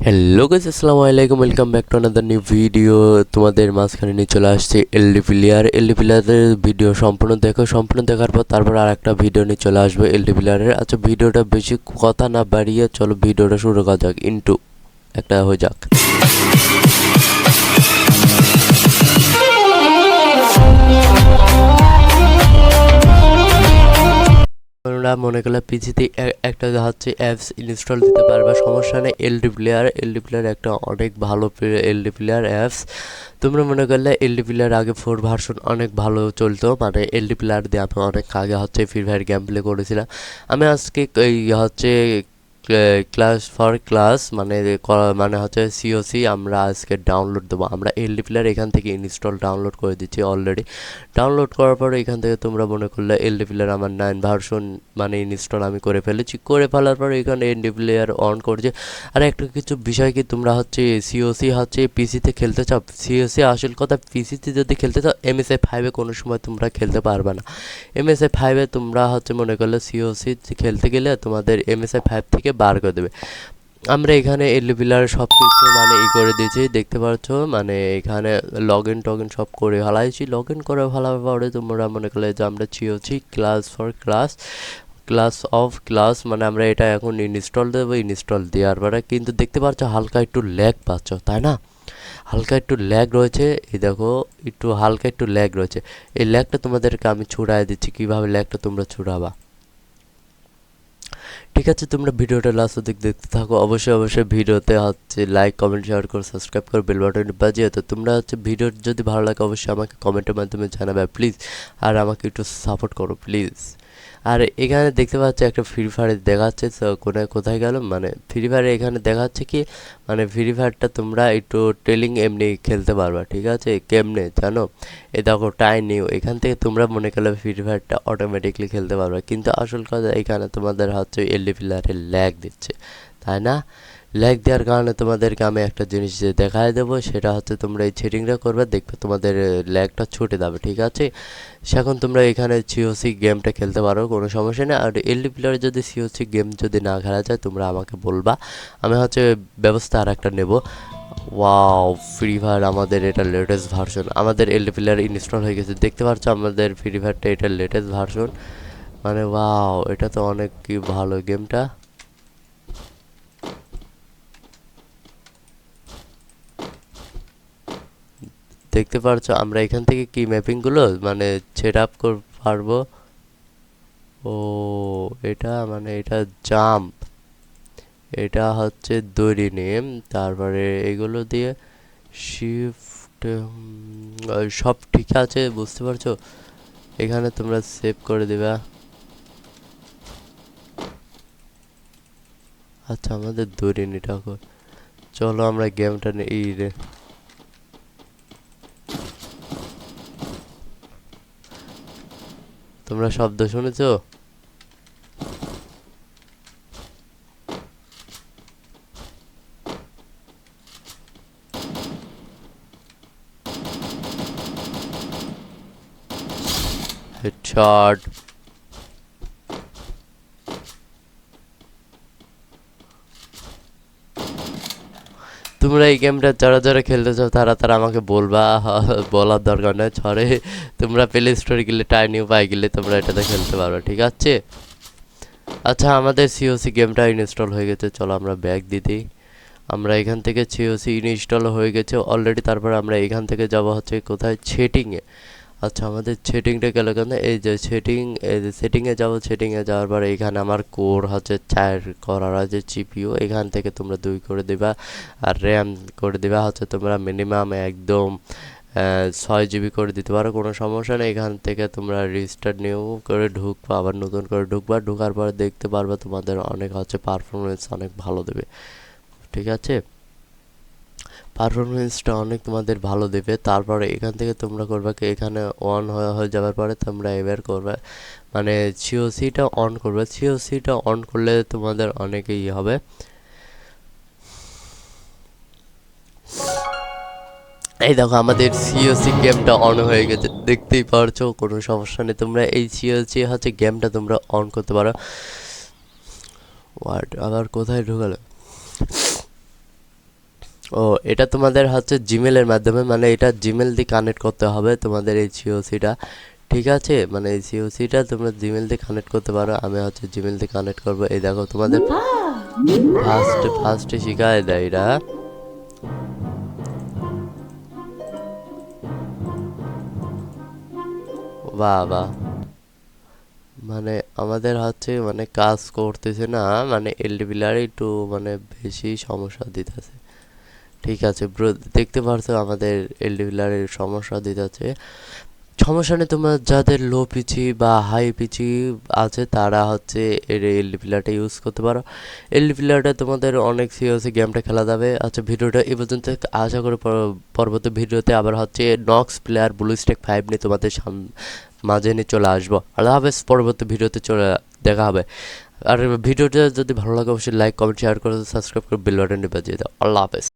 Hello guys, আসসালামু আলাইকুম, welcome back to another new video. তোমাদের মাঝখানে নিয়ে চলে আসছে এলডি প্লেয়ারের ভিডিও সম্পূর্ণ দেখার পর তারপর আর একটা ভিডিও নিয়ে চলে আসবে এলডি প্লেয়ারের। আচ্ছা, ভিডিওটা বেশি কথা না বাড়িয়ে চলো ভিডিওটা শুরু করা যাক। ইন্টু একটা হয়ে যাক। তোমরা মনে করলে পিসিতে একটা হচ্ছে অ্যাপস ইনস্টল দিতে পারবা, সমস্যা নেই। এলডি প্লেয়ার একটা অনেক ভালো এলডি প্লেয়ার অ্যাপস। তোমরা মনে করলে এলডি প্লেয়ার আগে 4 ভার্সন অনেক ভালো চলতো, মানে এলডি প্লেয়ার দিয়ে আমি অনেক আগে হচ্ছে ফ্রি ফায়ার গেম প্লে করেছিলাম। আমি আজকে এই হচ্ছে ক্লাস ফর ক্লাস মানে হচ্ছে সিওসি আমরা আজকে ডাউনলোড দেবো। আমরা এলডি প্লেয়ার এখান থেকে ডাউনলোড করে দিচ্ছি অলরেডি। ডাউনলোড করার পরে এখান থেকে তোমরা মনে করলে এলডি প্লেয়ার আমার 9 ভার্সন মানে ইনস্টল আমি করে ফেলেছি। করে ফেলার পরে এখানে এলডি প্লেয়ার অন করছে। আর একটা কিছু বিষয় কি, তোমরা হচ্ছে সিওসি হচ্ছে পিসিতে খেলতে চাও, সিওসি আসল কথা পিসিতে যদি খেলতে চাও এমএসআই 5-এ কোনো সময় তোমরা খেলতে পারবে না। এমএসআই 5-এ তোমরা হচ্ছে মনে করলে সিওসি খেলতে গেলে তোমাদের এমএসআই 5 থেকে বার করে দেবে। আমরা এখানে এলিভিলার সব কিছু মানে করে দিয়েছি, দেখতে পাচ্ছ। মানে এখানে লগ ইন টগিন সব করে ফেলাইছি। লগ ইন করে ফেলার পরে তোমরা মনে করলে যে আমরা চিওছি class for class, class of class, মানে আমরা এটা এখন ইনস্টল দেবো। ইনস্টল দেওয়ার পরে কিন্তু দেখতে পাচ্ছ হালকা একটু ল্যাগ পাচ্ছ, তাই না? হালকা একটু ল্যাগ রয়েছে, এই দেখো একটু হালকা একটু ল্যাগ রয়েছে। এই ল্যাগটা তোমাদেরকে আমি ছুড়াই দিচ্ছি, কীভাবে ল্যাগটা তোমরা ছুড়াবা। ঠিক আছে, তোমরা ভিডিওটা লাস্ট অবধি দেখতে থাকো। অবশ্যই ভিডিওতে হচ্ছে লাইক কমেন্ট শেয়ার করো, সাবস্ক্রাইব করো, বেল বাটন বাজিয়ে। তো তোমরা হচ্ছে ভিডিও যদি ভালো লাগে অবশ্যই আমাকে কমেন্টের মাধ্যমে জানাবে প্লিজ, আর আমাকে একটু সাপোর্ট করো প্লিজ। আর এখানে দেখতে পাচ্ছ একটা ফ্রি ফায়ার দেখাচ্ছে, তো কোথায় গেল, মানে ফ্রি ফায়ারে এখানে দেখাচ্ছে কি, মানে ফ্রি ফায়ারটা তোমরা একটু টেলিং এমনি খেলতে পারবা। ঠিক আছে, কেমনে জানো? এ দেখো টাই নিউ, এখান থেকে তোমরা মনে করলে ফ্রি ফায়ারটা অটোমেটিকলি খেলতে পারবা। কিন্তু আসল কথা এখানে তোমাদের হচ্ছে এলডি প্লেয়ারে ল্যাগ দিচ্ছে, তাই না? ল্যাগ দেওয়ার কারণে তোমাদেরকে আমি একটা জিনিস যে দেখায় দেবো, সেটা হচ্ছে তোমরা এই সেটিংটা করবে, দেখবে তোমাদের ল্যাগটা ছুটে যাবে। ঠিক আছে, এখন তোমরা এখানে সিওসি গেমটা খেলতে পারো, কোনো সমস্যা নেই। আর এলডি প্লেয়ারে যদি সিওসি গেম যদি না খেলা যায় তোমরা আমাকে বলবা, আমি হচ্ছে ব্যবস্থা আর একটা নেব। ওয়াও, ফ্রি ফায়ার আমাদের এটা লেটেস্ট ভার্সন, আমাদের এলডি প্লেয়ার ইনস্টল হয়ে গেছে। দেখতে পাচ্ছ আমাদের ফ্রি ফায়ারটা এটা লেটেস্ট ভার্সন, মানে ওয়াও, এটা তো অনেক কি ভালো গেমটা। দেখতে পারছো আমরা এখান থেকে কি ম্যাপিংগুলো মানে সেট আপ করতে পারবো। ও, এটা মানে এটা জাম্প, এটা হচ্ছে দড়ি নেম, তারপরে এগুলো দিয়ে শিফট, সব ঠিক আছে, বুঝতে পারছো? এখানে তোমরা সেভ করে দিবা। আচ্ছা, আমাদের দড়ি নিটা চলো আমরা গেমটা এই রে, তোমরা শব্দ শুনেছো? হেডশট। তোমরা এই গেমটা যারা যারা খেলতে চাও তারা তারা আমাকে বলবা, বলার দরকার নেই, ছড়ে তোমরা প্লে স্টোরে গেলে টাইনিউ পাই গেলে তোমরা এটাতে খেলতে পারবে। ঠিক আছে, আচ্ছা আমাদের সিওসি গেমটা ইনস্টল হয়ে গেছে, চলো আমরা ব্যাক দিই। আমরা এখান থেকে সিওসি ইনস্টল হয়ে গেছে অলরেডি। তারপর আমরা এখান থেকে যাব হচ্ছে কোথায়, সেটিংয়ে। আচ্ছা, আমাদের সেটিংটা গেল কেন, এই যে সেটিং, এই যে সেটিংয়ে যাব। সেটিংয়ে যাওয়ার পরে এখানে আমার কোর হচ্ছে 4 করার আছে, জিপিইউ এখান থেকে তোমরা 2 করে দিবা। আর র্যাম করে দিবা হচ্ছে তোমরা মিনিমাম একদম 6 জিবি করে দিতে পারো, কোনো সমস্যা নেই। এখান থেকে তোমরা রিস্টার্ট নিউ করে ঢুকবা, আবার নতুন করে ঢুকবা। ঢোকার পরে দেখতে পারবে তোমাদের অনেক হচ্ছে পারফরমেন্স অনেক ভালো দেবে। ঠিক আছে, পারফরমেন্সটা অনেক তোমাদের ভালো দেবে। তারপরে এখান থেকে তোমরা করবে কি, এখানে অন হয়ে যাওয়ার পরে তোমরা এবার করবে মানে সিওসিটা অন করবে। সিওসিটা অন করলে তোমাদের অনেকই হবে। এই দেখো আমাদের সিওসি গেমটা অন হয়ে গেছে, দেখতেই পারছো, কোনো সমস্যা নেই। তোমরা এই সিওসি হচ্ছে গেমটা তোমরা অন করতে পারো। ওয়ার্ড আবার কোথায় ঢুকালো, ও, এটা তোমাদের হচ্ছে জিমেলের মাধ্যমে, মানে এটা জিমেল দিয়ে কানেক্ট করতে হবে তোমাদের এই সিওসিটা। ঠিক আছে, মানে এই সিওসিটা তোমরা জিমেল দিয়ে কানেক্ট করতে পারো। আমি হচ্ছে জিমেল দিয়ে কানেক্ট করবো। এই দেখো তোমাদের ফার্স্টে শিখায় দেয় এরা। বাহ বাহ, মানে আমাদের হচ্ছে মানে কাজ করতেছে না, মানে এলডিপিলার একটু মানে বেশি সমস্যা দিতেছে। ঠিক আছে ব্রো, দেখতে পারছো আমাদের এলডিপিলারের সমস্যা দিতেছে। সমস্যা নেই, তোমার যাদের লো পিচি বা হাই পিচি আছে তারা হচ্ছে এর এলডি প্লেয়ারটা ইউজ করতে পারো। এলডি প্লেয়ারটা তোমাদের অনেক সিরিয়াসলি গেমটা খেলা যাবে। আচ্ছা, ভিডিওটা এই পর্যন্ত। আশা করি পরবর্তী ভিডিওতে আবার হচ্ছে নক্স প্লেয়ার ব্লুস্টেক 5 নিয়ে তোমাদের মাঝে নিয়ে চলে আসবো। আল্লাহ হাফেজ, পরবর্তী ভিডিওতে চলে দেখা হবে। আর ভিডিওটা যদি ভালো লাগে অবশ্যই লাইক কমেন্ট শেয়ার করে সাবস্ক্রাইব করে বেল বাটনটি বাজিয়ে দাও। আল্লাহ হাফেজ।